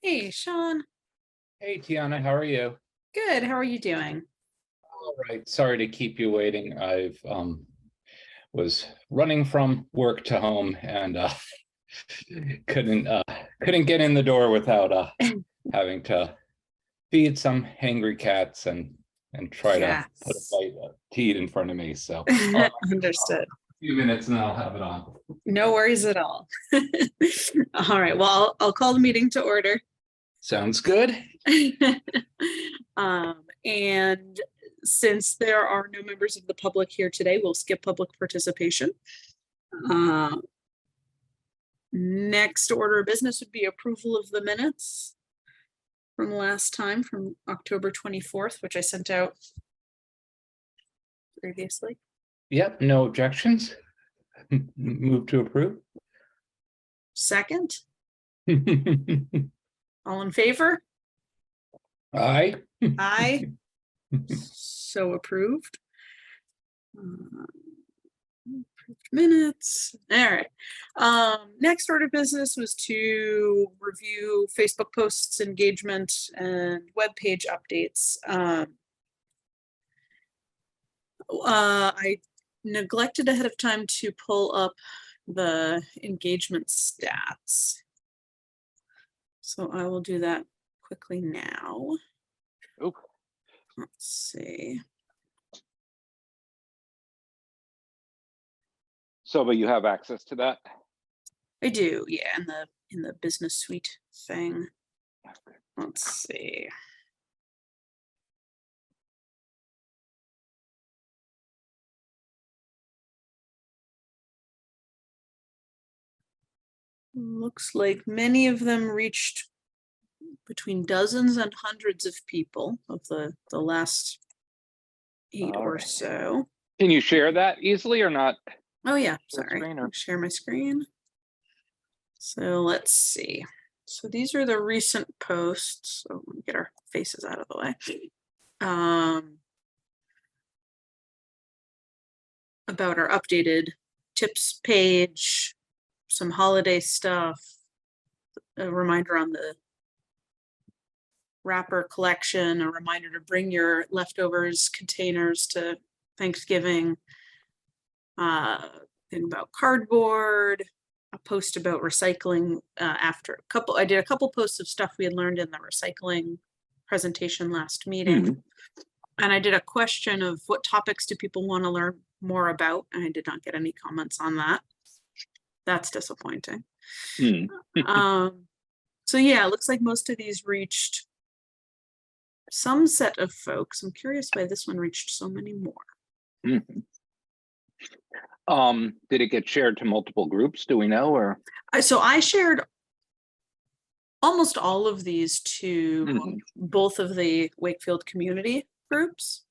Hey, Sean. Hey, Tiana, how are you? Good. How are you doing? All right. Sorry to keep you waiting. I've was running from work to home and couldn't uh couldn't get in the door without having to feed some hangry cats and try to put a Yes. bite to eat in front of me. So I'll have Understood. a few minutes and then I'll have it on. No worries at all. All right. Well, I'll call the meeting to order. Sounds good. And since there are no members of the public here today, we'll skip public participation. Uh, Next order of business would be approval of the minutes from last time, from October 24th, which I sent out previously. Yep, no objections. Move to approve. Second, all in favor? Aye. Aye. So approved. Approved minutes. All right. Next order of business was to review Facebook posts, engagement, and web page updates. I neglected ahead of time to pull up the engagement stats, so I will do that quickly now. Oh. Let's see. So, but you have access to that? I do, yeah, in the business suite thing. Let's see. Looks like many of them reached between dozens and hundreds of people of the last 8 All or right. so. Can you share that easily or not? Oh yeah, Share sorry. screen or- Share my screen. So let's see. So these are the recent posts. So let me get our faces out of the way. About our updated tips page, some holiday stuff, a reminder on the wrapper collection, a reminder to bring your leftovers containers to Thanksgiving, thing about cardboard, a post about recycling after I did a couple posts of stuff we had learned in the recycling presentation last meeting. And I did a question of what topics do people want to learn more about, and I did not get any comments on that. That's disappointing. So yeah, it looks like most of these reached some set of folks. I'm curious why this one reached so many more. Did it get shared to multiple groups? Do we know, or? So I shared almost all of these to both of the Wakefield community groups.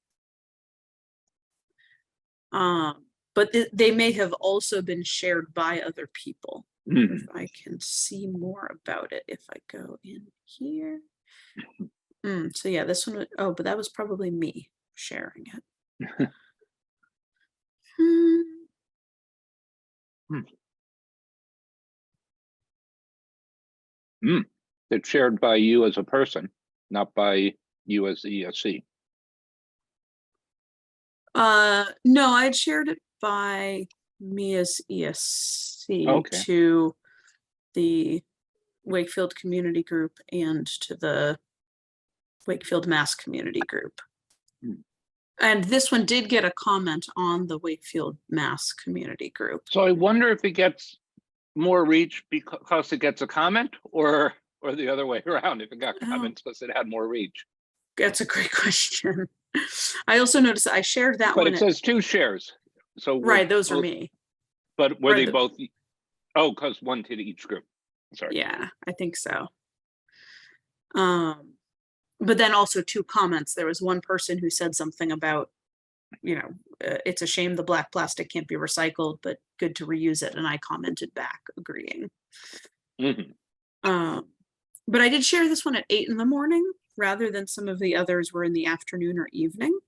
But they may have also been shared by other people. If I can see more about it, if I go in here. So yeah, this one, oh, but that was probably me sharing it. It's shared by you as a person, not by you as the ESC. No, I'd shared it by me as ESC to the Wakefield community group and to the Wakefield Mass community group. And this one did get a comment on the Wakefield Mass community group. So I wonder if it gets more reach because it gets a comment, or the other way around, if it got comments because it had more reach. That's a great question. I also noticed I shared that but one. But it says 2 shares. So right, those are me. But were they both? Oh, because one to each group. Sorry. Yeah, I think so. But then also 2 comments. There was one person who said something about, it's a shame the black plastic can't be recycled, but good to reuse it. And I commented back agreeing. But I did share this one at 8 in the morning rather than some of the others were in the afternoon or evening.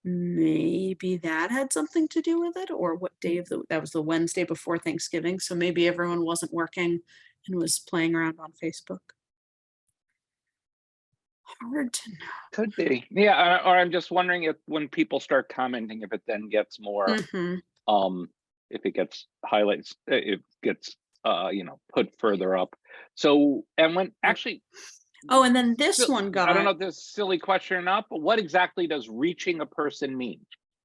Maybe that had something to do with it, or what day of that was the Wednesday before Thanksgiving. So maybe everyone wasn't working and was playing around on Facebook. Hard to know. Could be. Yeah, or I'm just wondering if when people start commenting, if it then gets more, if it gets highlights, it gets, put further up. So, and when actually, Oh, and then this one got. I don't know if this is a silly question or not, but what exactly does reaching a person mean?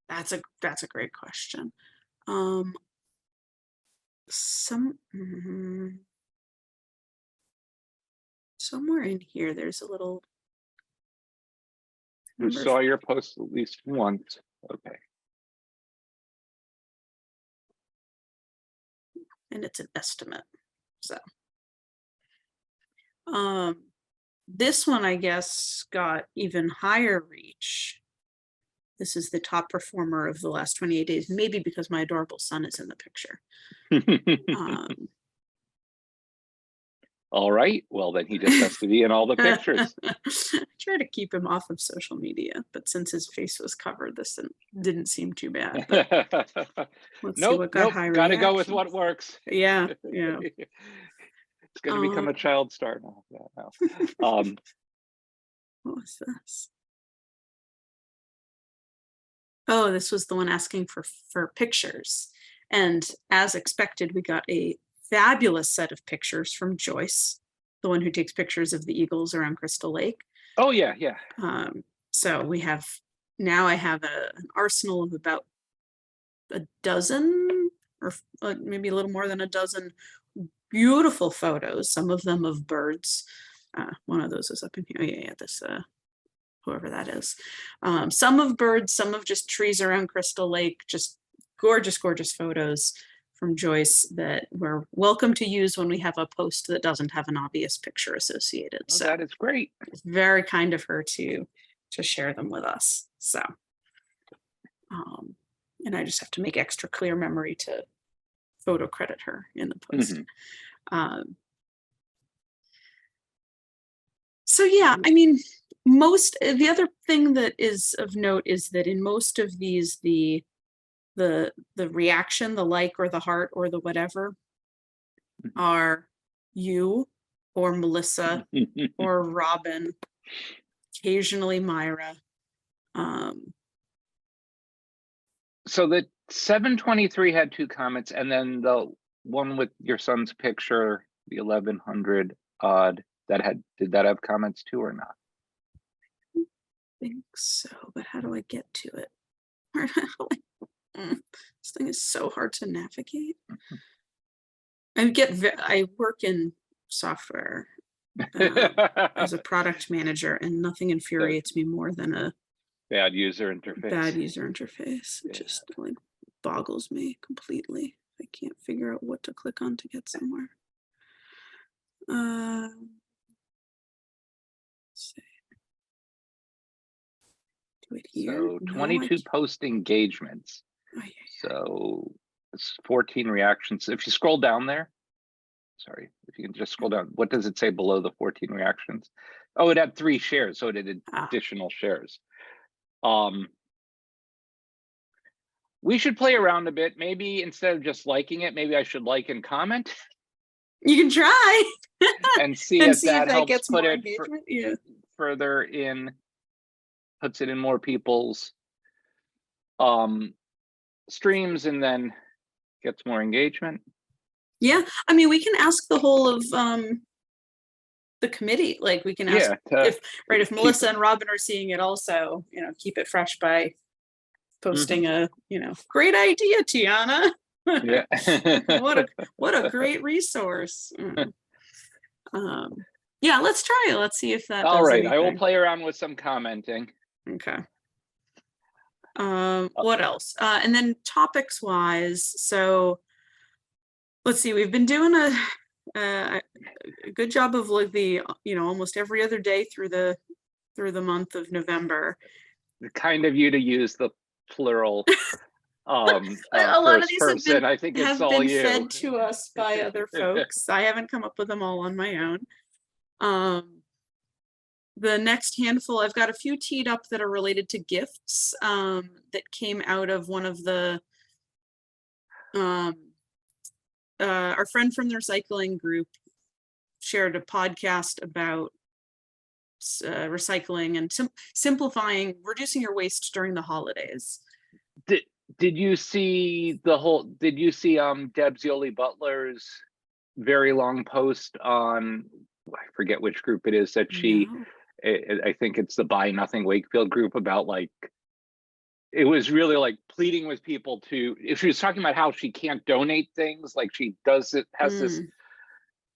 That's a great question. Somewhere in here, there's a little. Who saw your post at least once? Okay. And it's an estimate. So this one, I guess, got even higher reach. This is the top performer of the last 28 days, maybe because my adorable son is in the picture. All right. Well, then he just has to be in all the pictures. I try to keep him off of social media, but since his face was covered, this didn't seem too bad. Let's see what got high reaction. Gotta go with what works. Yeah. It's going to become a child star now. What was this? Oh, this was the one asking for pictures. And as expected, we got a fabulous set of pictures from Joyce, the one who takes pictures of the eagles around Crystal Lake. Oh, yeah. So I have an arsenal of about a dozen, or maybe a little more than a dozen beautiful photos, some of them of birds. One of those is up in here. Oh, yeah, this whoever that is. Some of birds, some of just trees around Crystal Lake, just gorgeous photos from Joyce that we're welcome to use when we have a post that doesn't have an obvious picture associated. So that is great. It's very kind of her to share them with us. So, and I just have to make extra clear memory to photo credit her in the post. So yeah, I mean, the other thing that is of note is that in most of these, the reaction, the like or the heart or the whatever, are you or Melissa or Robin, occasionally Myra. So the 723 had 2 comments, and then the one with your son's picture, the 1100 odd, did that have comments too or not? I think so, but how do I get to it? This thing is so hard to navigate. I work in software as a product manager, and nothing infuriates me more than a bad user interface. It just like boggles me completely. I can't figure out what to click on to get somewhere. Let's see. Do it here. So 22 post engagements. Oh, yeah. So it's 14 reactions. If you scroll down there, sorry, if you can just scroll down, what does it say below the 14 reactions? Oh, it had 3 shares, so it did additional shares. We should play around a bit. Maybe instead of just liking it, maybe I should like and comment. You can try and see if that helps gets put more it further in, puts it in more people's streams, and then gets more engagement. Yeah, I mean, we can ask the whole of the committee. Like, we can ask if Melissa and Robin are seeing it also, keep it fresh by posting a great idea, Tiana. Yeah. what a great resource. Yeah, let's try it. Let's see if that all does right anything. I will play around with some commenting. Okay. What else? And then topics wise, so let's see, we've been doing a good job of like the almost every other day through the month of November. Kind of you to use the plural a lot of these person. I think it's all you. Fed to us by other folks. I haven't come up with them all on my own. The next handful, I've got a few teed up that are related to gifts that came out of one of the our friend from the recycling group shared a podcast about recycling and simplifying, reducing your waste during the holidays. Did you see did you see Deb Zioli Butler's very long post on, I forget which group it is that No. I think it's the Buy Nothing Wakefield group, about like, it was really like pleading with people to, if she was talking about how she can't donate things, like she has this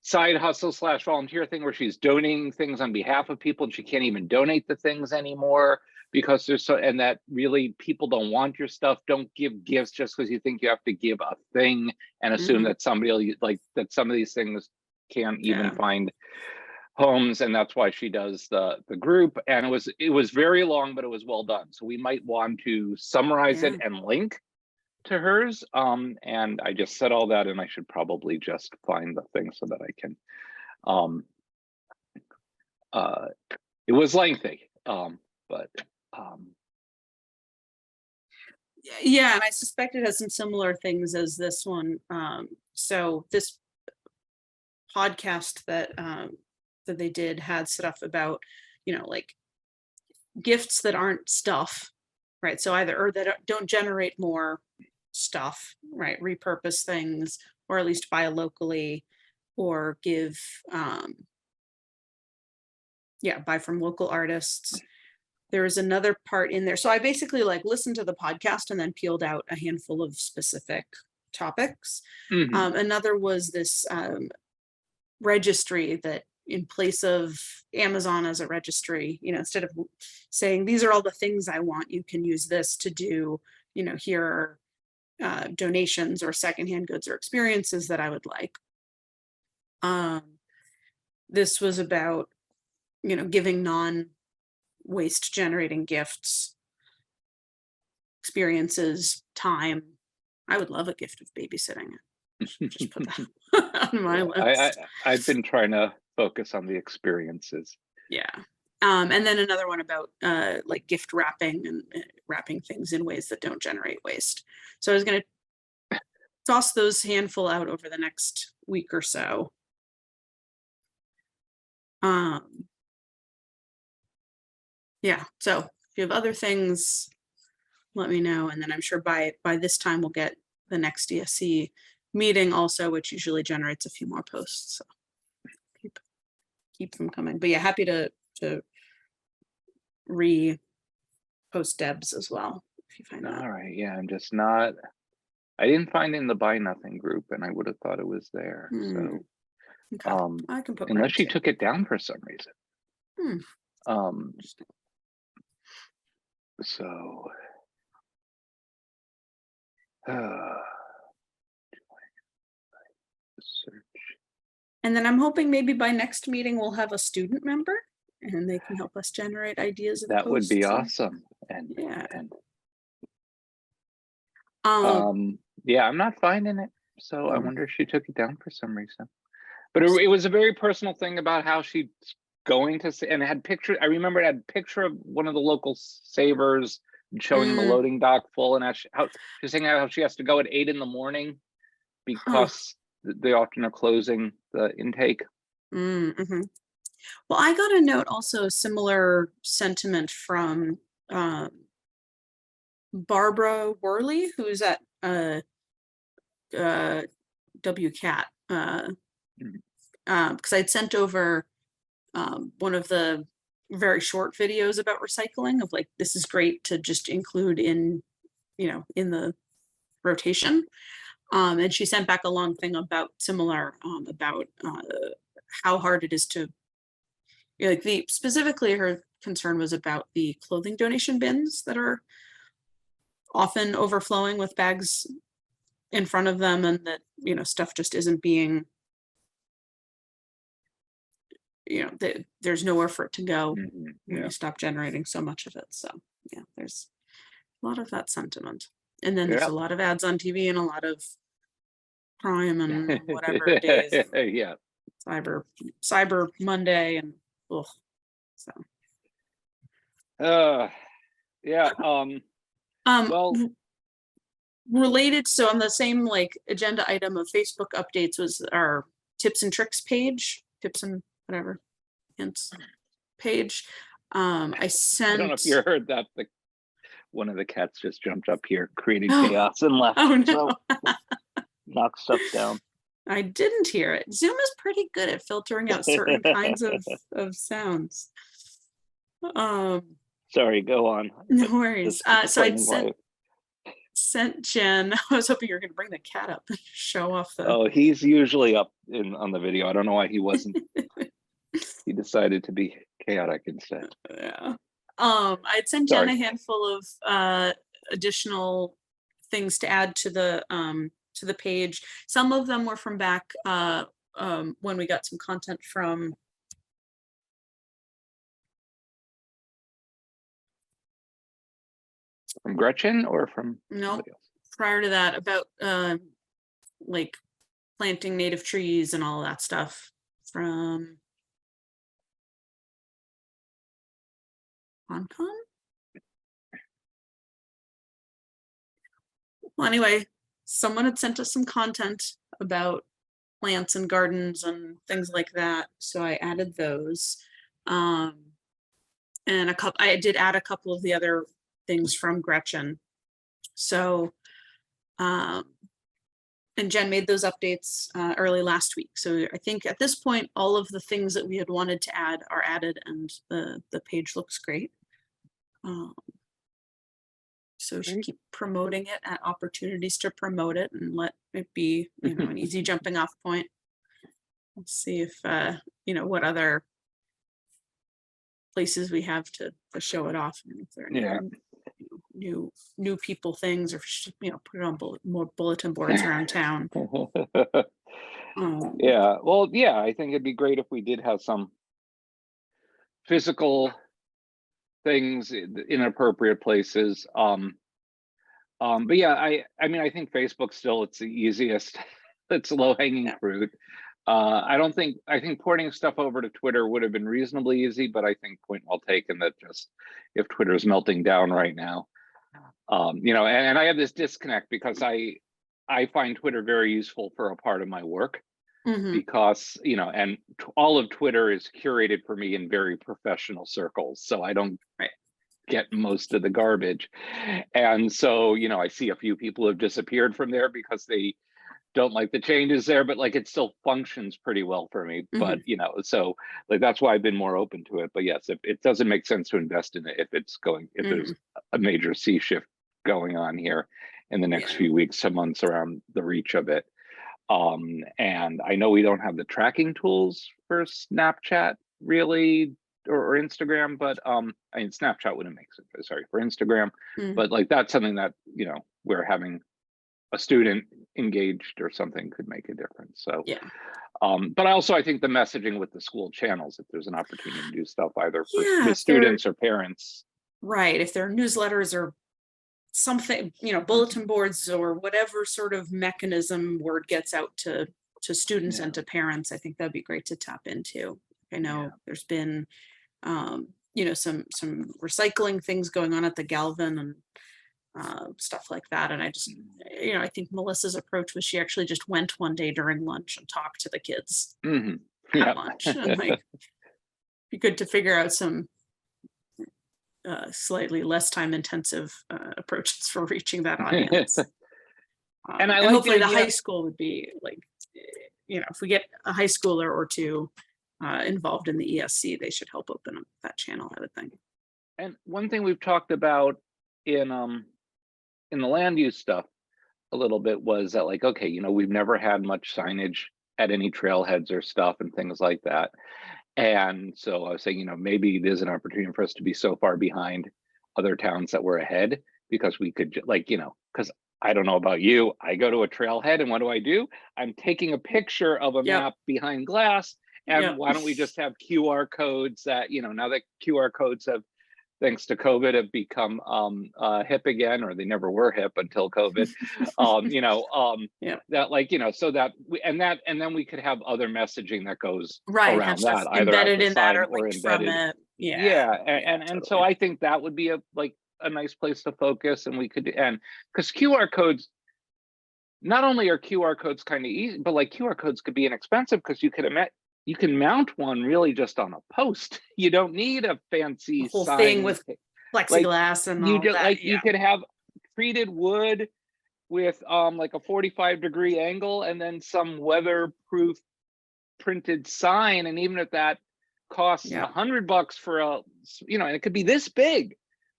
side hustle / volunteer thing where she's donating things on behalf of people and she can't even donate the things anymore because there's and that really people don't want your stuff. Don't give gifts just because you think you have to give a thing and assume that somebody will, like, that some of these things can't even find homes. And that's why she does the group. And it was very long, but it was well done. So we might want to summarize it and link to hers. And I just said all that, and I should probably just find the thing so that I can, it was lengthy, but yeah, and I suspect it has some similar things as this one. So this podcast that that they did had stuff about, like gifts that aren't stuff, right? So either, or that don't generate more stuff, right? Repurpose things, or at least buy locally, or give, buy from local artists. There is another part in there. So I basically like listened to the podcast and then peeled out a handful of specific topics. Another was this registry that, in place of Amazon as a registry, instead of saying, these are all the things I want, you can use this to do, here are donations or secondhand goods or experiences that I would like. This was about, giving non-waste generating gifts, experiences, time. I would love a gift of babysitting. Just put that on my list. I've been trying to focus on the experiences. Yeah. And then another one about like gift wrapping and wrapping things in ways that don't generate waste. So I was going to toss those handful out over the next week or so. Yeah, so if you have other things, let me know. And then I'm sure by this time we'll get the next DSC meeting also, which usually generates a few more posts. So keep them coming. But yeah, happy to re-post Deb's as well, if you find that. All right, yeah, I'm just not, I didn't find it in the Buy Nothing group, and I would have thought it was there. So okay. I can put unless she took it down for some reason. So search. And then I'm hoping maybe by next meeting we'll have a student member and they can help us generate ideas of that would be awesome. And yeah. Yeah, I'm not finding it. So I wonder if she took it down for some reason. But it was a very personal thing about how she's going to say, and it had picture. I remember it had a picture of one of the local savers showing the loading dock full, and how she's saying how she has to go at 8 a.m. because they often are closing the intake. Well, I got a note also, similar sentiment from Barbara Worley, who's at WCAT, because I'd sent over one of the very short videos about recycling of like, this is great to just include in, in the rotation. And she sent back a long thing about similar, about how hard it is to, like, specifically her concern was about the clothing donation bins that are often overflowing with bags in front of them, and that, stuff just isn't being, there's nowhere for it to go when you stop generating so much of it. So yeah, there's a lot of that sentiment. And then there's a lot of ads on TV and a lot of crime and whatever days. Yeah. Cyber Monday and so. Yeah. Well, related, so on the same like agenda item of Facebook updates was our tips and tricks page, tips and whatever hints page. I I sent. don't know if you heard that. One of the cats just jumped up here, created Oh. chaos and left. Oh no. So knocked stuff down. I didn't hear it. Zoom is pretty good at filtering out certain kinds of sounds. Sorry, go on. No worries. Just So I'd explaining why. sent Jen. I was hoping you were going to bring the cat up and show off the. Oh, he's usually up on the video. I don't know why he wasn't. He decided to be chaotic instead. Yeah. I'd sent Jen a handful of additional things to add to the page. Some of them were from back when we got some content from Gretchen or from no somebody else? prior to that about like planting native trees and all that stuff from Concom. Well, anyway, someone had sent us some content about plants and gardens and things like that, so I added those. And I did add a couple of the other things from Gretchen. So, and Jen made those updates early last week. So I think at this point, all of the things that we had wanted to add are added, and the page looks great. So we should keep promoting it at opportunities to promote it and let it be, an easy jumping off point. Let's see if, what other places we have to show it off. And if there are any new people things, or, put it on more bulletin boards around town. Yeah, well, yeah, I think it'd be great if we did have some physical things in appropriate places. But yeah, I mean, I think Facebook still, it's the easiest. It's low hanging fruit. I think porting stuff over to Twitter would have been reasonably easy, but I think point well taken that just if Twitter's melting down right now, and I have this disconnect because I find Twitter very useful for a part of my work. Because and all of Twitter is curated for me in very professional circles, so I don't get most of the garbage. And so I see a few people have disappeared from there because they don't like the changes there, but like it still functions pretty well for me. But so like that's why I've been more open to it. But yes, if it doesn't make sense to invest in it if there's a major sea shift going on here in the next few weeks to months around the reach of it. And I know we don't have the tracking tools for Snapchat really, or Instagram, but I mean Snapchat wouldn't make sense, sorry, for Instagram, but like that's something that we're having a student engaged or something could make a difference. So but I think the messaging with the school channels, if there's an opportunity to do stuff either for with students or parents, right, if there are newsletters or something, bulletin boards or whatever sort of mechanism word gets out to students and to parents, I think that'd be great to tap into. I know there's been some recycling things going on at the Galvin and stuff like that, and I just I think Melissa's approach was she actually just went one day during lunch and talked to the kids at lunch, and like be good to figure out some slightly less time intensive approaches for reaching that audience. And hopefully the high school would be like, if we get a high schooler or two involved in the ESC, they should help open up that channel, I would think. And one thing we've talked about in the land use stuff a little bit was that like, okay, we've never had much signage at any trailheads or stuff and things like that. And so I was saying, maybe there's an opportunity for us to be so far behind other towns that we're ahead, because we could because I don't know about you, I go to a trailhead and what do? I'm taking a picture of a map behind glass. And why don't we just have QR codes that, now that QR codes have, thanks to COVID, have become hip again, or they never were hip until COVID. That like, so that and then we could have other messaging that goes around that, either embedded in that or linked from it. And totally. so I think that would be a nice place to focus, and we could, and because QR codes, not only are QR codes kind of easy, but like QR codes could be inexpensive because you could you can mount one really just on a post. You don't need a fancy The whole sign. thing with plexiglass and You all just that. like you could have treated wood with like a 45-degree angle and then some weatherproof printed sign, and even if that costs $100 for a, you know, and it could be this big,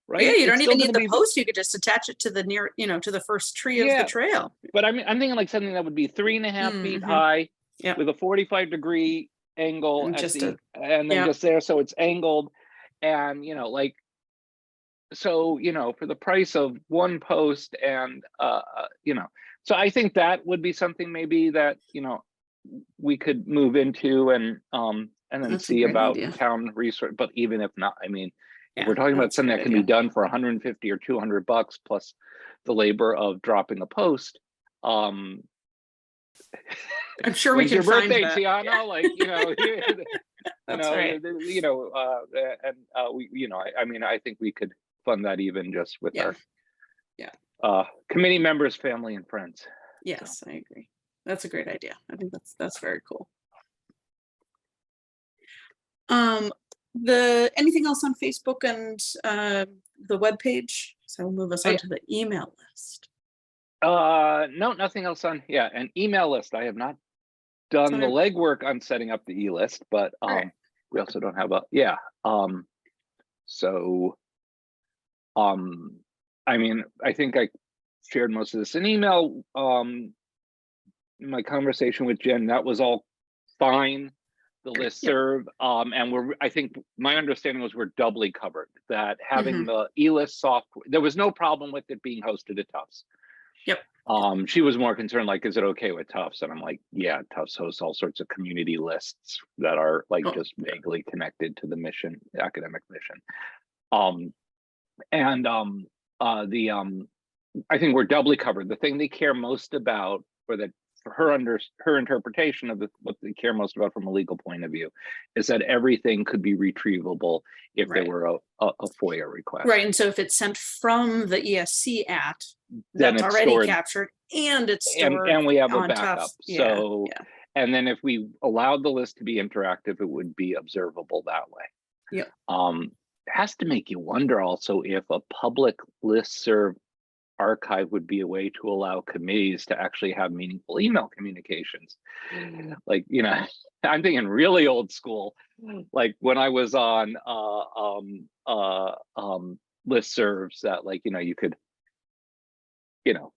right? Yeah, you It's don't still even need gonna the be post. You could just attach it to the near, you know, to the first tree of the trail. But I'm thinking like something that would be 3.5 feet high with a 45-degree angle And at just and then just there, so it's angled, and you know, like, so you know, for the price of one post, and you know, so I think that would be something maybe that, you know, we could move into, and then That's a see great about idea. town resource. But even if not, I mean, if Yeah, we're talking about that's a something good that can idea. be done for 150 or $200 plus the labor of dropping a post, I'm sure we when's can your find birthday, that. Tiana? Like, you know, That's right. you know, and we, you know, I mean, I think we could fund that even just with our committee members, family, and friends. Yes, I agree. That's a great idea. I think that's very cool. Anything else on Facebook and the webpage? So we'll move us on to the email list. No, nothing else on an email list. I have not done the legwork on setting up the e-list, but we also don't have a so I mean, I think I shared most of this in email. My conversation with Jen, that was all fine. The listserv, and I think my understanding was we're doubly covered, that having the e-list software, there was no problem with it being hosted at Tufts. She was more concerned, like, is it okay with Tufts? And I'm like, yeah, Tufts hosts all sorts of community lists that are like just vaguely connected to the mission, the academic mission. I think we're doubly covered. The thing they care most about, or that for her interpretation of what they care most about from a legal point of view, is that everything could be retrievable if there were a FOIA request. Right, and so if it's sent from the ESC then that's it's already stored, captured, and it's stored and we have a on backup. Tufts. So, and then if we allowed the list to be interactive, it would be observable that way. It has to make you wonder also if a public listserv archive would be a way to allow committees to actually have meaningful email communications. Like, you know, I'm thinking really old school, like when I was on listservs that, like, you know, you could, you know,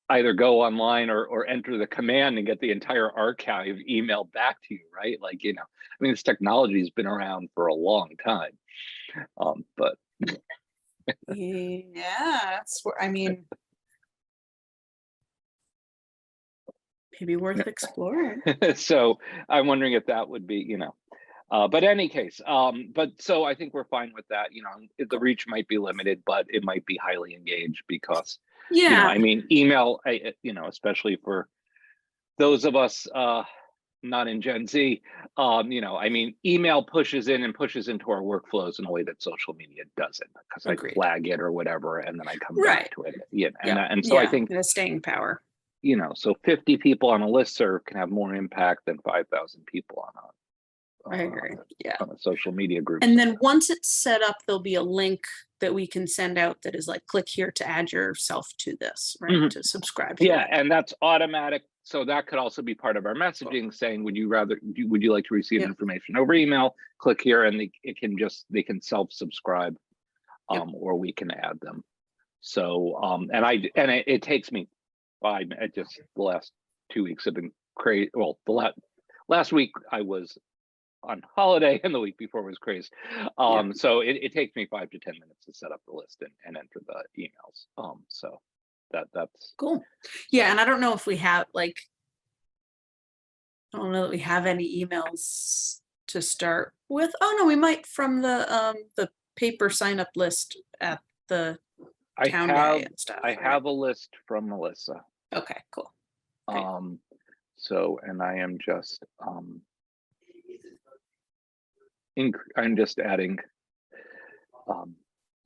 either go online or enter the command and get the entire archive emailed back to you, right? Like, you know, I mean, this technology has been around for a long time, but that's where, I mean, maybe worth exploring. So I'm wondering if that would be, you know, but any case, but so I think we're fine with that. You know, the reach might be limited, but it might be highly engaged because, you know, I mean, email, you know, especially for those of us not in Gen Z, you know, I mean, email pushes into our workflows in a way that social media doesn't, because I flag it or whatever, and then I come back to it. And so I think the staying power. You know, so 50 people on a listserv can have more impact than 5,000 people on I agree. on a social media group. And then once it's set up, there'll be a link that we can send out that is like, click here to add yourself to this, right? To subscribe to it. And that's automatic. So that could also be part of our messaging, saying, would you like to receive information over email? Click here, and they can self-subscribe, or we can add them. So it takes me the last 2 weeks have been crazy. Well, last week I was on holiday, and the week before was crazy. So it takes me 5 to 10 minutes to set up the list and enter the emails. So that's cool. Yeah, and I don't know if we have, like, I don't know that we have any emails to start with. Oh no, we might from the paper sign up list at the town day and stuff. I have a list from Melissa. Okay, cool. Great. So, and I am just I'm just adding,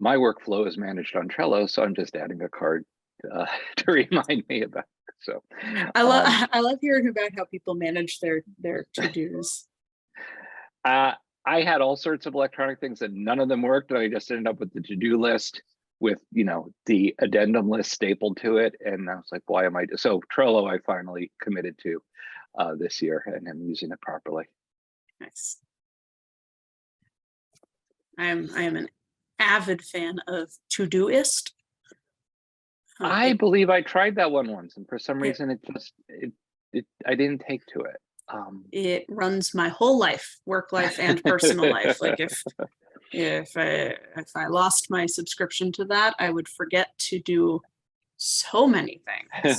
my workflow is managed on Trello, so I'm just adding a card to remind me about it. So I love hearing about how people manage their to-dos. I had all sorts of electronic things and none of them worked. And I just ended up with the to-do list with, the addendum list stapled to it. And I was like, why am I? So Trello, I finally committed to this year, and I'm using it properly. Nice. I am an avid fan of Todoist. I believe I tried that one once, and for some reason I didn't take to it. It runs my whole life, work life and personal life. Like if I lost my subscription to that, I would forget to do so many things.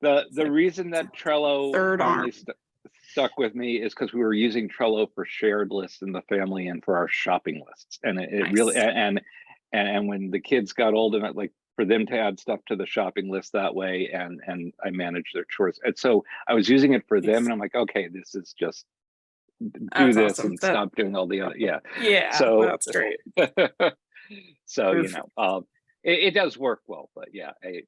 The reason that Trello third finally arm. stuck with me is because we were using Trello for shared lists in the family and for our shopping lists, and it Nice. really and when the kids got old enough, like for them to add stuff to the shopping list that way, and I managed their chores, and so I was using it for them, and I'm like, okay, this is just do That's this awesome. and stop doing all the other, yeah. So that's great. So it does work well, but yeah, it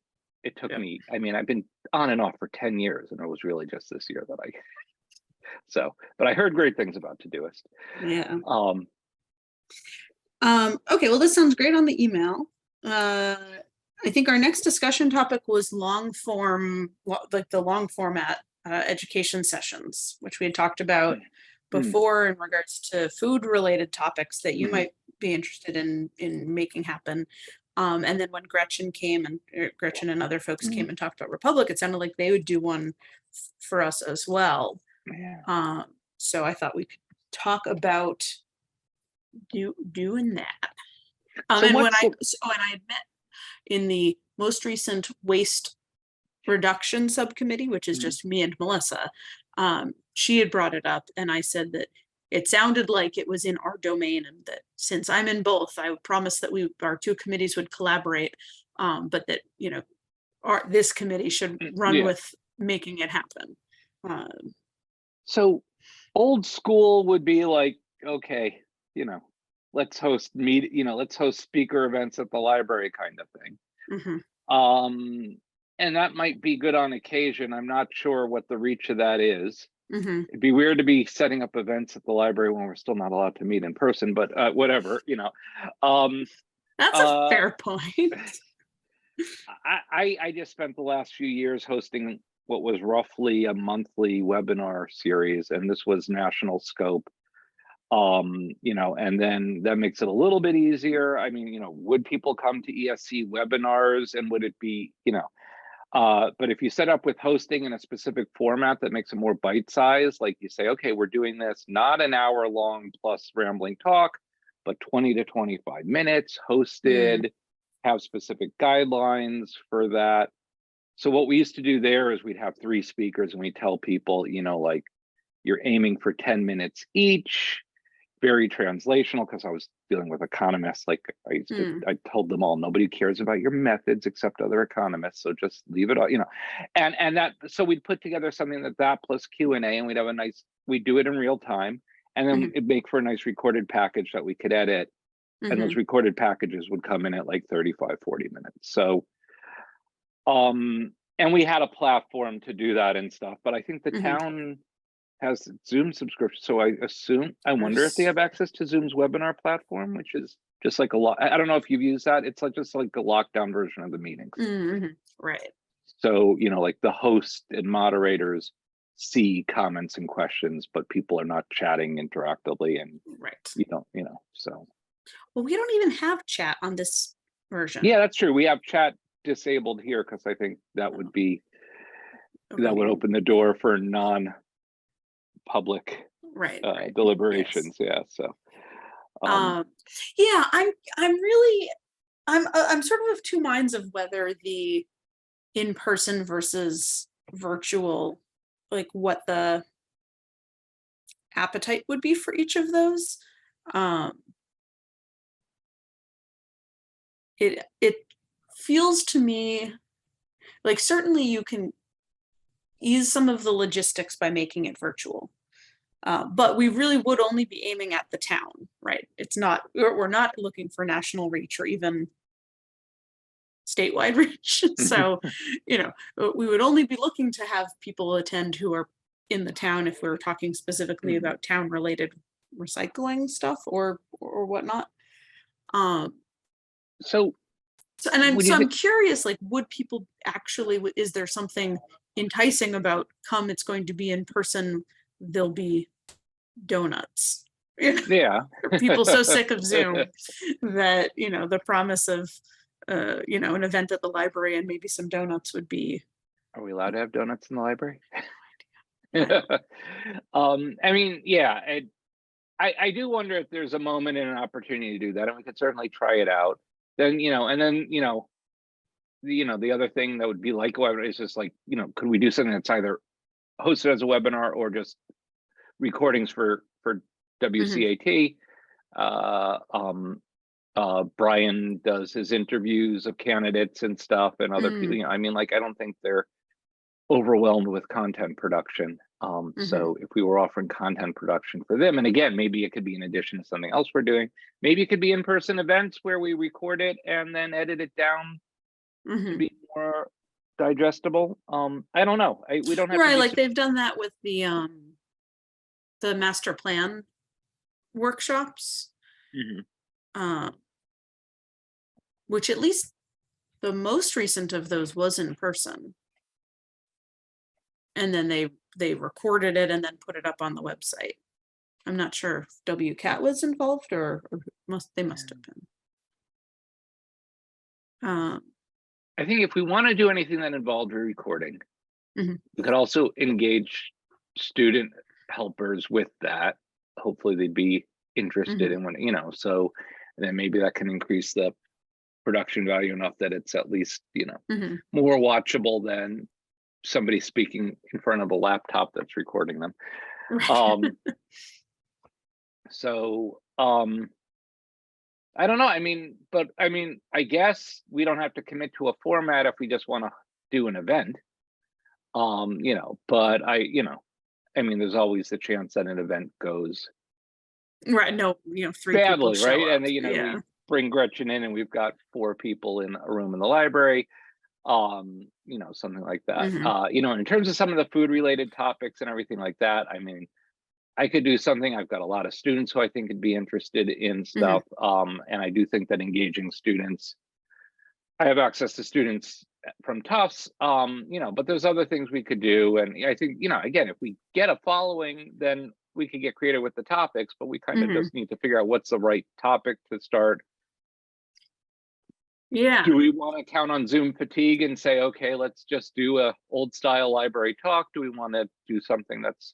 took me. I mean, I've been on and off for 10 years, and it was really just this year that but I heard great things about Todoist. Yeah. Okay, well, this sounds great on the email. I think our next discussion topic was long form, like the long format education sessions, which we had talked about before in regards to food related topics that you might be interested in making happen. And then when Gretchen came and Gretchen and other folks came and talked about Republic, it sounded like they would do one for us as well. Yeah. So I thought we could talk about doing that. And when I had met in the most recent waste reduction subcommittee, which is just me and Melissa, she had brought it up, and I said that it sounded like it was in our domain, and that since I'm in both, I would promise that our two committees would collaborate, but that this committee should run with making it happen. So old school would be like, okay, let's host let's host speaker events at the library kind of thing. And that might be good on occasion. I'm not sure what the reach of that is. It'd be weird to be setting up events at the library when we're still not allowed to meet in person, but whatever, That's a fair point. I just spent the last few years hosting what was roughly a monthly webinar series, and this was national scope. And then that makes it a little bit easier. I mean, would people come to ESC webinars, and would it be, but if you set up with hosting in a specific format that makes it more bite-sized, like you say, okay, we're doing this not an hour long plus rambling talk, but 20 to 25 minutes hosted, have specific guidelines for that. So what we used to do there is we'd have 3 speakers, and we tell people, like, you're aiming for 10 minutes each, very translational, because I was dealing with economists. Like I told them all, nobody cares about your methods except other economists, so just leave it all, and that, so we'd put together something that plus Q&A, and we'd do it in real time, and then it'd make for a nice recorded package that we could edit, and those recorded packages would come in at like 35-40 minutes. So and we had a platform to do that and stuff, but I think the town has Zoom subscription, so I wonder if they have access to Zoom's webinar platform, which is just like I don't know if you've used that. It's just like a lockdown version of the meetings. Right. So like the host and moderators see comments and questions, but people are not chatting interactively, and so. Well, we don't even have chat on this version. Yeah, that's true. We have chat disabled here because I think that would be that would open the door for non-public deliberations. Yeah, so yeah, I'm sort of 2 minds of whether the in-person versus virtual, like what the appetite would be for each of those. It feels to me like certainly you can ease some of the logistics by making it virtual. But we really would only be aiming at the town, right? We're not looking for national reach or even statewide reach. So, we would only be looking to have people attend who are in the town if we're talking specifically about town related recycling stuff or whatnot. So And would you I'm curious, like, would people actually, is there something enticing about come, it's going to be in person, there'll be donuts. yeah. Are people so sick of Zoom that, the promise of, an event at the library and maybe some donuts would be. Are we allowed to have donuts in the library? Yeah. I mean, yeah, I do wonder if there's a moment and an opportunity to do that, and we could certainly try it out. Then, and then, the other thing that would be like a webinar is just like, could we do something that's either hosted as a webinar or just recordings for WCAT? Brian does his interviews of candidates and stuff, and other people. I mean, like, I don't think they're overwhelmed with content production. So if we were offering content production for them, and again, maybe it could be in addition to something else we're doing, maybe it could be in-person events where we record it and then edit it down to be more digestible. I don't know. We don't have right, like they've done that with the master plan workshops, which at least the most recent of those was in person. And then they recorded it and then put it up on the website. I'm not sure if WCAT was involved or they must have been. I think if we want to do anything that involved a recording, we could also engage student helpers with that. Hopefully they'd be interested in so then maybe that can increase the production value enough that it's at least, more watchable than somebody speaking in front of a laptop that's recording them. Right. I don't know. I guess we don't have to commit to a format if we just want to do an event. But there's always the chance that an event goes right. No, 3 badly, people show right? up. And we bring Gretchen in and we've got 4 people in a room in the library. Something like that. In terms of some of the food related topics and everything like that, I could do something. I've got a lot of students who I think would be interested in stuff. And I do think that engaging students, I have access to students from Tufts, but there's other things we could do. And I think, again, if we get a following, then we could get creative with the topics, but we kind of just need to figure out what's the right topic to start. Yeah. Do we want to count on Zoom fatigue and say, okay, let's just do a old style library talk? Do we want to do something that's,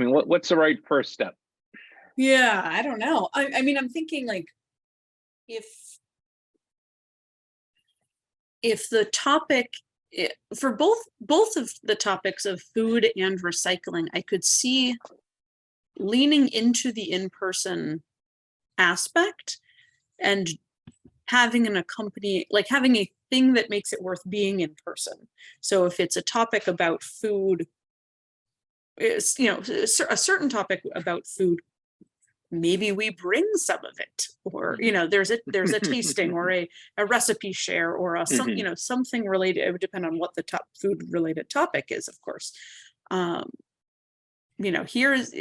what's the right first step? Yeah, I don't know. I'm thinking like if the topic for both of the topics of food and recycling, I could see leaning into the in-person aspect and having an having a thing that makes it worth being in person. So if it's a topic about food, it's, a certain topic about food, maybe we bring some of it, or there's a tasting or a recipe share or something related. It would depend on what the top food related topic is, of course. Here's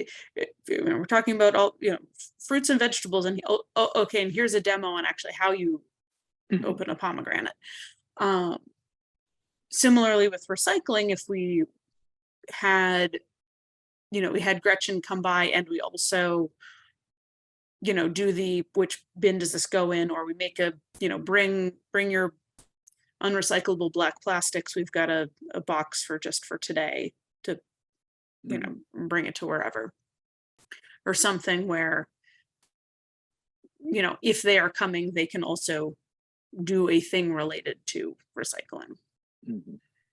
we're talking about all fruits and vegetables, and okay, and here's a demo on actually how you open a pomegranate. Similarly with recycling, if we had Gretchen come by and we also do which bin does this go in, or we make a bring your unrecyclable black plastics, we've got a box for today to bring it to wherever, or something where if they are coming, they can also do a thing related to recycling.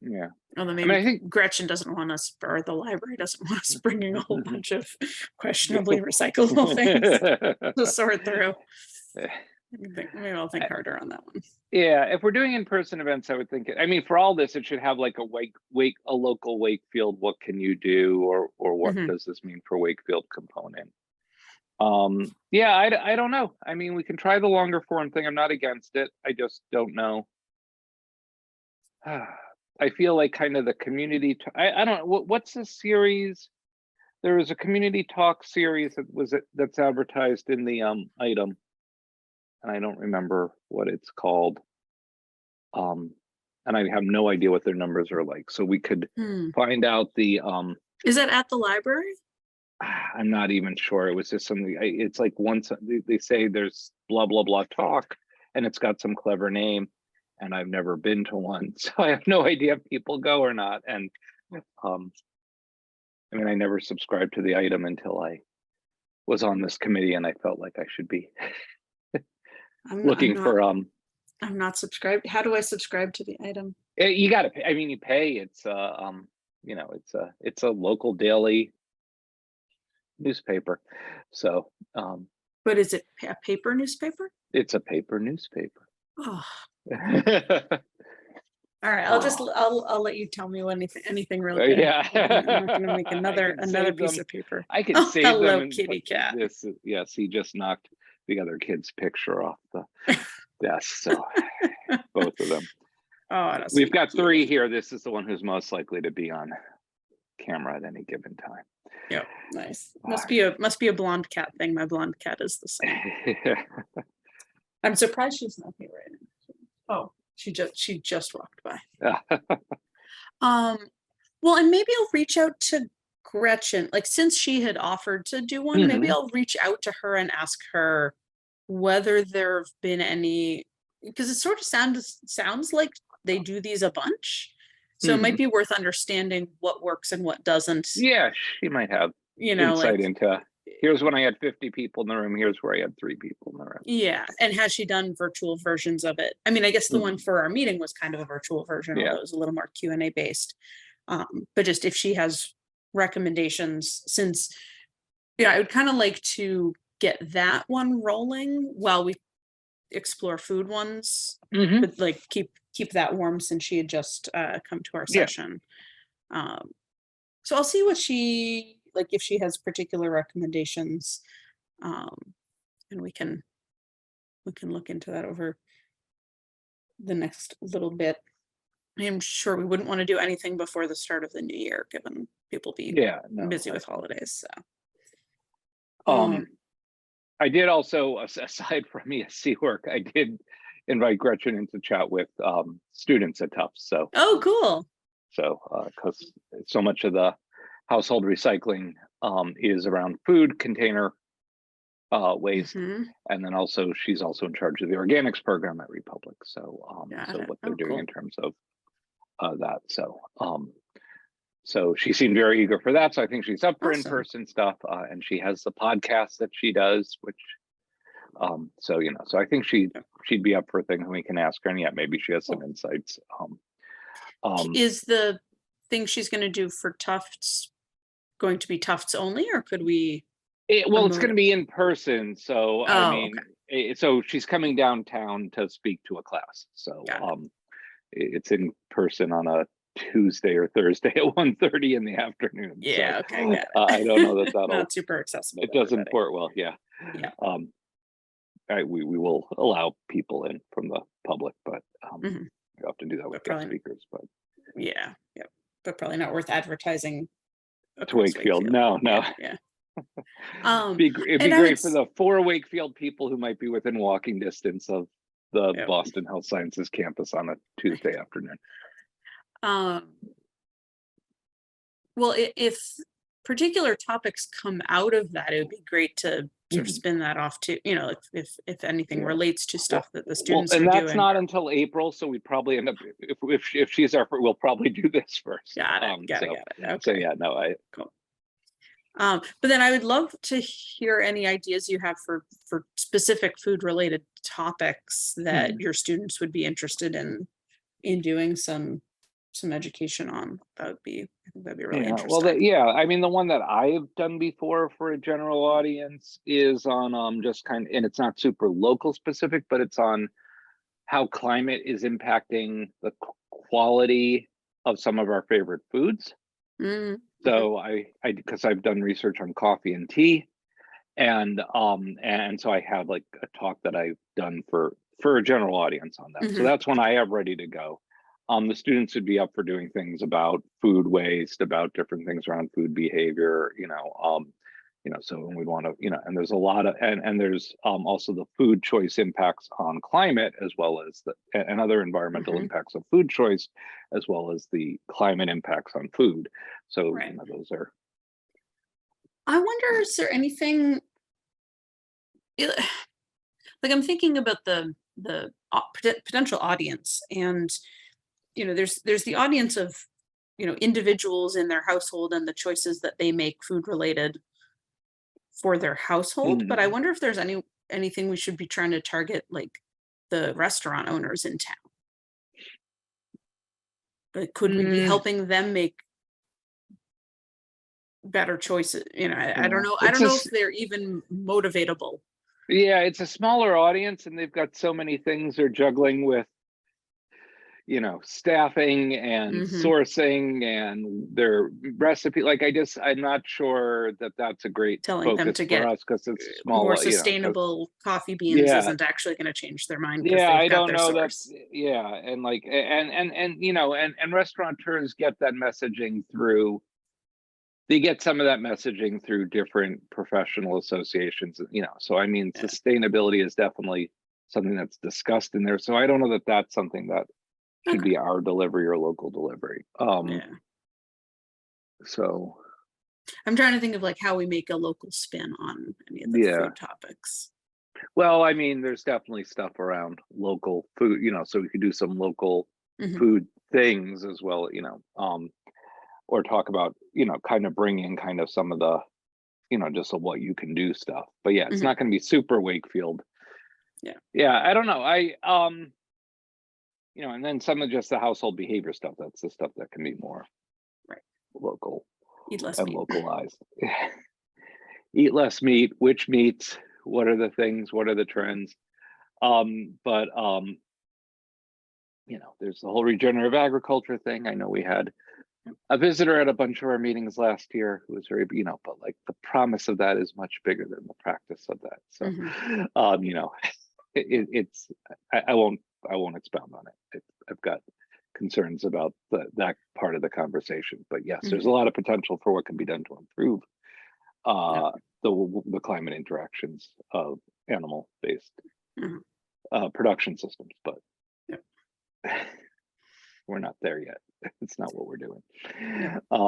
Yeah. Although maybe I think Gretchen doesnn't want us, or the library doesn't want us bringing a whole bunch of questionably recyclable things to sort through. Maybe I'll think harder on that one. Yeah, if we're doing in-person events, I would think, for all this, it should have like a local Wakefield, what can you do, or what does this mean for Wakefield component? Yeah, I don't know. We can try the longer form thing. I'm not against it. I just don't know. I feel like kind of the community, I don't know, what's the series? There was a community talk series that's advertised in the item. And I don't remember what it's called. And I have no idea what their numbers are like. So we could find out the Is that at the library? I'm not even sure. It was just something, it's like once they say there's blah, blah, blah talk, and it's got some clever name, and I've never been to one. So I have no idea if people go or not. And I mean, I never subscribed to the item until I was on this committee, and I felt like I should be looking for I'm not subscribed. How do I subscribe to the item? You got to pay. I mean, you pay. It's you know, it's a local daily newspaper. So But is it a paper newspaper? it's a paper newspaper. Oh. All right, I'll let you tell me when anything real good. Yeah. I'm not gonna make another piece them. of paper. I can save them. Hello, and kitty put cat. This, yes, he just knocked the other kid's picture off the desk. So both of them. Oh, We've got three here. This is the one who's most likely to be on camera at any given time. Yep, nice. Must be a blonde cat thing. My blonde cat is the same. I'm surprised she's not here right now. Oh, she just walked by. Well, and maybe I'll reach out to Gretchen. Like, since she had offered to do one, maybe I'll reach out to her and ask her whether there have been any, because it sort of sounds like they do these a bunch. So it might be worth understanding what works and what doesn't. Yeah, she might have, you know, insight like, into, here's when I had 50 people in the room, here's where I had 3 people in the room. Yeah, and has she done virtual versions of it? I mean, I guess the one for our meeting was kind of a virtual version, although it was a little more Q&A based. But just if she has recommendations, since, yeah, I would kind of like to get that one rolling while we explore food ones, but like keep that warm since she had just come to our session. So I'll see what she, like, if she has particular recommendations, and we can look into that over the next little bit. I'm sure we wouldn't want to do anything before the start of the new year, given people be busy with holidays. So I did also, aside from ESC work, I did invite Gretchen into chat with students at Tufts. So cool. So because so much of the household recycling is around food container waste, and then also she's also in charge of the organics program at Republic. So so what they're doing in terms of that. So she seemed very eager for that. So I think she's up for in-person stuff, and she has the podcast that she does, which so you know, so I think she'd be up for things, and we can ask her, and yeah, maybe she has some insights. Is the thing she's going to do for Tufts going to be Tufts only, or could we? Well, it's going to be in person. So I mean, so she's coming downtown to speak to a class. So it's in person on a Tuesday or Thursday at 1:30 in the afternoon. Yeah, so, okay. I don't know that that'll not super accessible. It doesn't port well. Yeah. We will allow people in from the public, but you have to do that with guest speakers. But but probably not worth advertising to Wakefield. No. Yeah. It'd be great for the 4 Wakefield people who might be within walking distance of the Boston Health Sciences campus on a Tuesday afternoon. Well, if particular topics come out of that, it would be great to sort of spin that off to, you know, if anything relates to stuff that the students are doing. And that's not until April, so we'd probably end up, if she's our, we'll probably do this first. Got it. Okay. So yeah, no, cool. But then I would love to hear any ideas you have for specific food related topics that your students would be interested in doing some education on. I think that'd be really interesting. Well, I mean, the one that I've done before for a general audience is on just kind of, and it's not super local specific, but it's on how climate is impacting the quality of some of our favorite foods. So because I've done research on coffee and tea, and so I have like a talk that I've done for a general audience on that. So that's one I have ready to go. the students would be up for doing things about food waste, about different things around food behavior, so we'd want to, and there's a lot of, and there's also the food choice impacts on climate, as well as and other environmental impacts of food choice, as well as the climate impacts on food. So Right. those are. I wonder, is there anything, like I'm thinking about the potential audience, and there's the audience of individuals in their household and the choices that they make food related for their household. But I wonder if there's anything we should be trying to target, like the restaurant owners in town. But could we be helping them make better choices? I don't know. I don't know if they're even motivatable. Yeah, it's a smaller audience, and they've got so many things they're juggling with, staffing and sourcing and their recipe. Like, I'm not sure that that's a great Telling them to get us, because it's small, more sustainable coffee beans isn't actually going to change their mind. Yeah, I don't know that. Yeah, and like, and restaurateurs get that messaging through. They get some of that messaging through different professional associations, So I mean, sustainability is definitely something that's discussed in there. So I don't know that that's something that should be our delivery or local delivery. So I'm trying to think of like how we make a local spin on any of the food topics. Well, I mean, there's definitely stuff around local food, so we could do some local food things as well, or talk about, kind of bring in kind of some of the, just what you can do stuff. But yeah, it's not going to be super Wakefield. Yeah, I don't know. And then some of just the household behavior stuff. That's the stuff that can be more local. Eat less and meat. Localized. Eat less meat. Which meats? What are the things? What are the trends? But there's the whole regenerative agriculture thing. I know we had a visitor at a bunch of our meetings last year who was very, but like the promise of that is much bigger than the practice of that. So, it's I won't expound on it. I've got concerns about that part of the conversation. But yes, there's a lot of potential for what can be done to improve the climate interactions of animal-based production systems. But we're not there yet. It's not what we're doing. I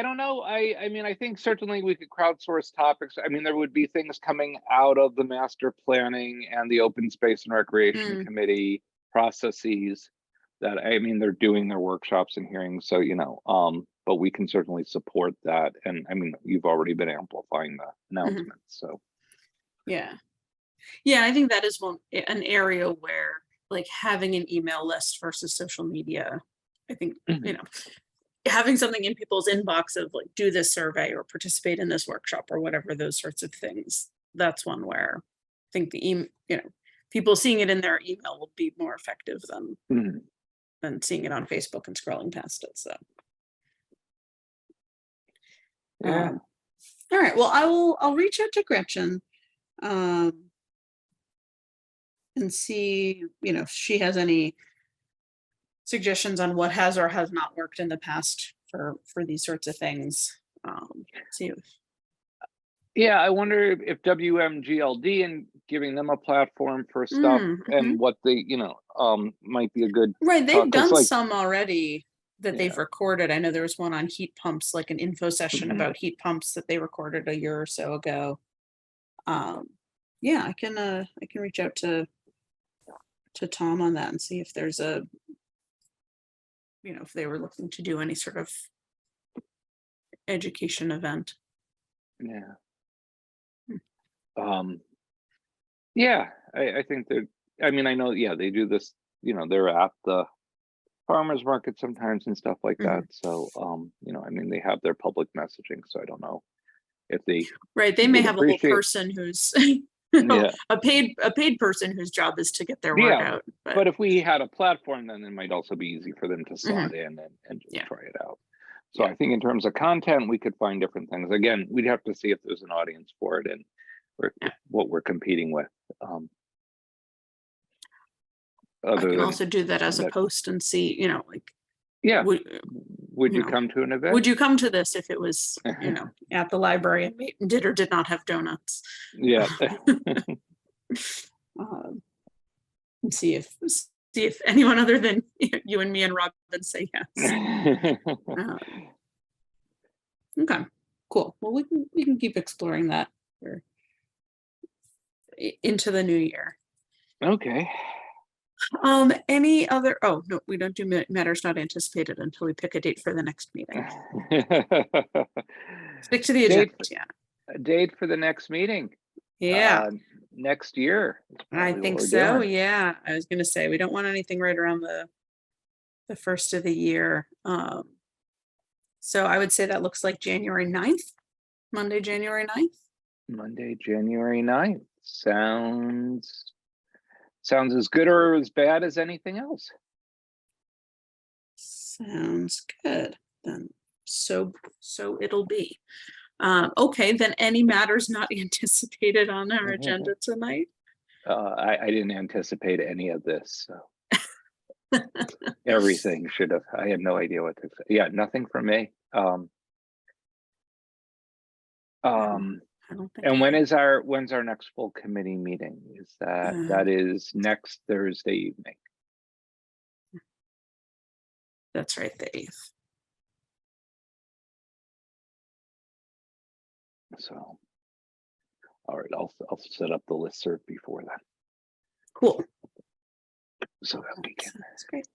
don't know. I mean, I think certainly we could crowdsource topics. I mean, there would be things coming out of the master planning and the open space and recreation committee processes that, I mean, they're doing their workshops and hearings. So, but we can certainly support that. And I mean, you've already been amplifying the announcements. So. Yeah, I think that is an area where like having an email list versus social media, I think, having something in people's inbox of like, do this survey or participate in this workshop or whatever, those sorts of things. That's one where I think the people seeing it in their email will be more effective than seeing it on Facebook and scrolling past it. So. Yeah. All right. Well, I'll reach out to Gretchen and see, if she has any suggestions on what has or has not worked in the past for these sorts of things. See if. Yeah, I wonder if WMGLD and giving them a platform for stuff and what they, might be a good. Right, they've done some already that they've recorded. I know there was one on heat pumps, like an info session about heat pumps that they recorded a year or so ago. I can reach out to Tom on that and see if there's a, if they were looking to do any sort of education event. Yeah. I think they're, I mean, I know, they do this, they're at the farmers market sometimes and stuff like that. So, I mean, they have their public messaging, so I don't know if they. Right. They may have a whole person who's, a paid person whose job is to get their work out. But if we had a platform, then it might also be easy for them to slot in and just try it out. So I think in terms of content, we could find different things. Again, we'd have to see if there's an audience for it and what we're competing with. I other can than also do that as a that? post and see, you know, like, Yeah. would Would you you know, come to an event? would you come to this if it was, you know, at the library and did or did not have donuts? Yeah. Um, and see if anyone other than you and me and Robin say yes. Okay, cool. Well, we can keep exploring that for, into the new year. Okay. Any other? Oh no, we don't do matters not anticipated until we pick a date for the next meeting. Stick to the agenda. Yeah. A date for the next meeting. Yeah. Next year. I think so. Yeah. I was gonna say we don't want anything right around the first of the year. So I would say that looks like January 9th, Monday, January 9th. Monday, January 9th. Sounds as good or as bad as anything else. Sounds good. Then so it'll be. Okay, then any matters not anticipated on our agenda tonight? I didn't anticipate any of this, so everything should have. I had no idea what to say. Yeah, nothing from me. I don't think. And when's our next full committee meeting? Is that is next Thursday evening? That's right, the 8th. So, all right, I'll set up the listserv before that. Cool. So that we can. That's great.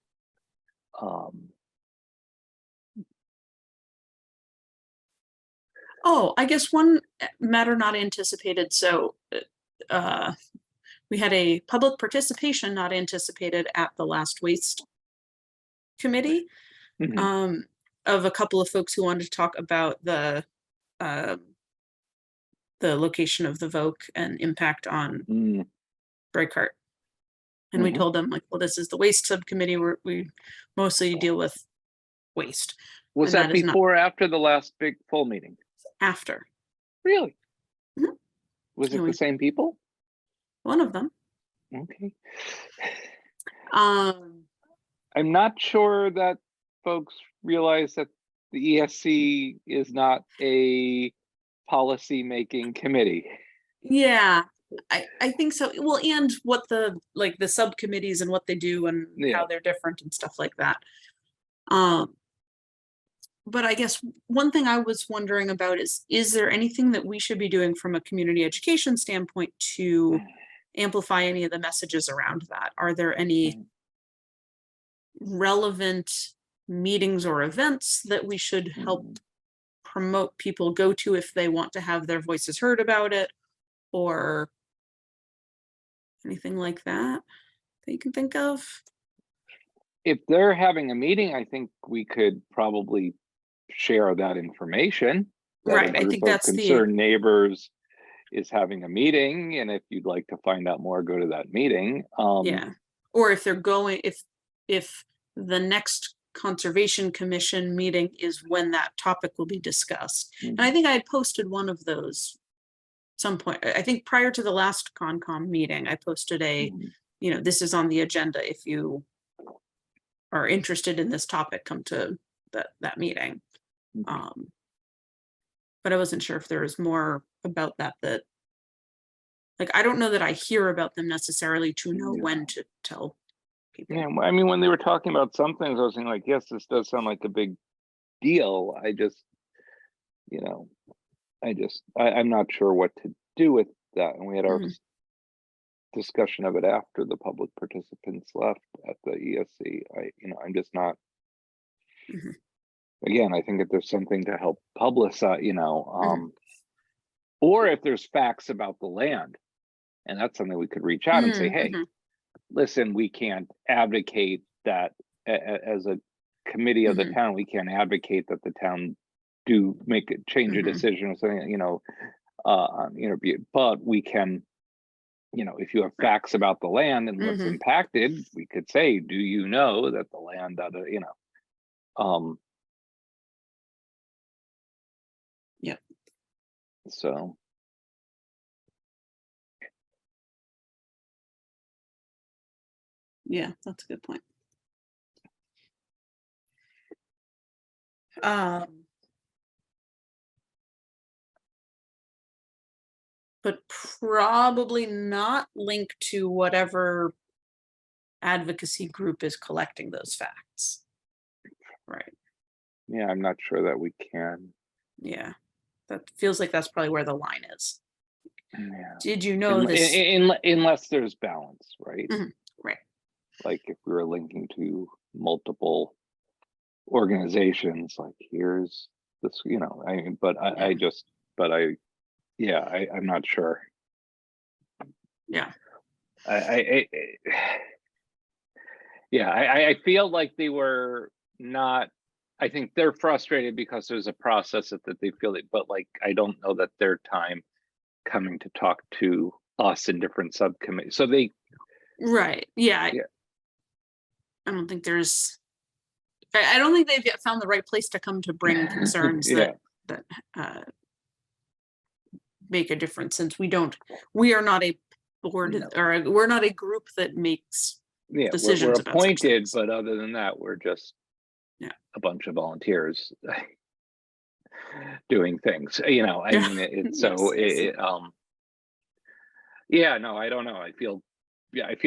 Oh, I guess one matter not anticipated. So we had a public participation not anticipated at the last waste committee of a couple of folks who wanted to talk about the location of the Voke and impact on Breakheart. And we told them, like, well, this is the waste subcommittee where we mostly deal with waste. Was that before or after the last big full meeting? After. Really? Mm-hmm. Was it the same people? One of them. Okay. I'm not sure that folks realize that the ESC is not a policy-making committee. Yeah, I think so. Well, and what the subcommittees and what they do and how they're different and stuff like that. But I guess one thing I was wondering about is there anything that we should be doing from a community education standpoint to amplify any of the messages around that? Are there any relevant meetings or events that we should help promote people go to if they want to have their voices heard about it, or anything like that you can think of? If they're having a meeting, I think we could probably share that information. Right. I think that's concerned neighbors is having a meeting, and if you'd like to find out more, go to that meeting. Yeah. Or if they're going, if the next Conservation Commission meeting is when that topic will be discussed. And I think I had posted one of those at some point. I think prior to the last CONCOM meeting, I posted this is on the agenda. If you are interested in this topic, come to that meeting. But I wasn't sure if there was more about that like, I don't know that I hear about them necessarily to know when to tell people. Yeah, I mean, when they were talking about some things, I was saying, like, yes, this does sound like a big deal. I just, I'm not sure what to do with that. And we had our discussion of it after the public participants left at the ESC. I'm just not. Again, I think if there's something to help publicize, or if there's facts about the land, and that's something we could reach out and say, hey, listen, we can't advocate that as a committee of the town. We can't advocate that the town change a decision or something, on interview, but we can, if you have facts about the land and what's impacted, we could say, do you know that the land, so. Yeah, that's a good point. But probably not linked to whatever advocacy group is collecting those facts. Right. Yeah, I'm not sure that we can. Yeah. That feels like that's probably where the line is. Yeah. Did you know this? Unless there's balance, right? Mhm, right. Like if we were linking to multiple organizations, like here's this, you know, I mean, but I'm not sure. Yeah. I feel like they were not. I think they're frustrated because there's a process that they feel it, but like I don't know that their time coming to talk to us in different subcommittees. So they. Right. Yeah. Yeah. I don't think there's. I don't think they've yet found the right place to come to bring concerns Yeah. that make a difference, since we are not a board, No. or we're not a group that makes decisions we're about such appointed, things. but other than that, we're just a bunch of volunteers doing things. You know, I mean, it's so no, I don't know. I feel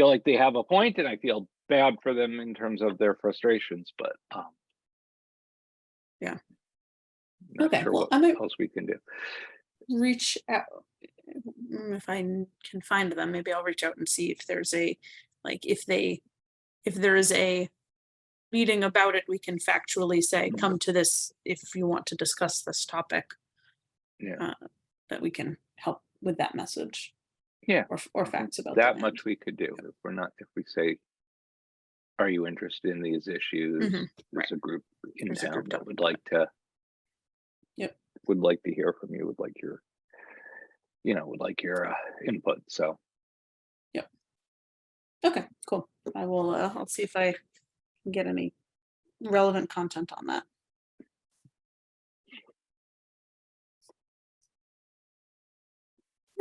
like they have a point, and I feel bad for them in terms of their frustrations, but not Okay, sure well, what else we can do. Reach out if I can find them. Maybe I'll reach out and see if there's a, like, if there is a meeting about it, we can factually say, come to this if you want to discuss this topic. That we can help with that message. Or facts about that much we could do. If we say, are you interested in these issues? There's a group in town that would like to hear from you, would like your input. So okay, cool. I will I'll see if I can get any relevant content on that.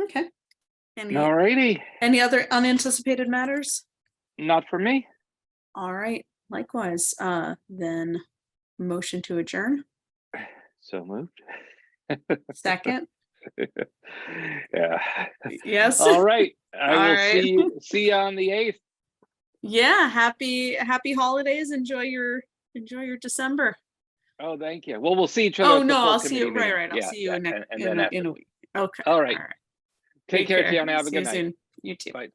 Okay. Alrighty. Any other unanticipated matters? Not for me. All right. Likewise. Then motion to adjourn. So moved. Second. Yeah. Yes. All right. I All will right. see you on the 8th. Yeah. Happy holidays. Enjoy your December. Oh, thank you. Well, we'll see each other. Oh at the no, full I'll see you. committee Right. meeting. I'll see you in a week. Okay. All right. All right. Take care, Tiana. Have a See you good night. soon. You too. Bye.